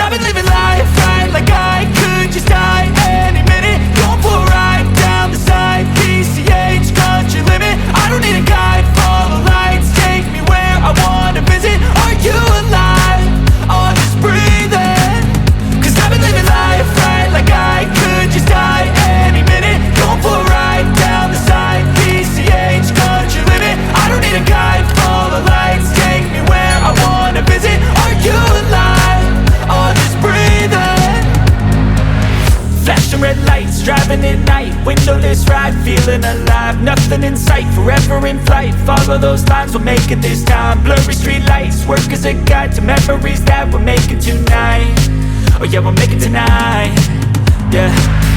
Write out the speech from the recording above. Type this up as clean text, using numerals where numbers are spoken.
I've been living life right like I could just die any minute. Going for a ride down the side, PCH, country limit. I don't need a guide, follow lights, take me where I wanna visit. Are you alive? Or just breathing? Cause I've been living life right like I could just die any minute. Going for a ride down the side, PCH, country limit. I don't need a guide, follow lights, take me where I wanna visit. Are you alive? Or just breathing? Flashing red lights, driving at night, windowless ride, feeling alive. Nothing in sight, forever in flight. Follow those lines, we'll make it this time. Blurry street lights, work as a guide to memories that we're making tonight. Oh yeah, we'll make it tonight. Yeah.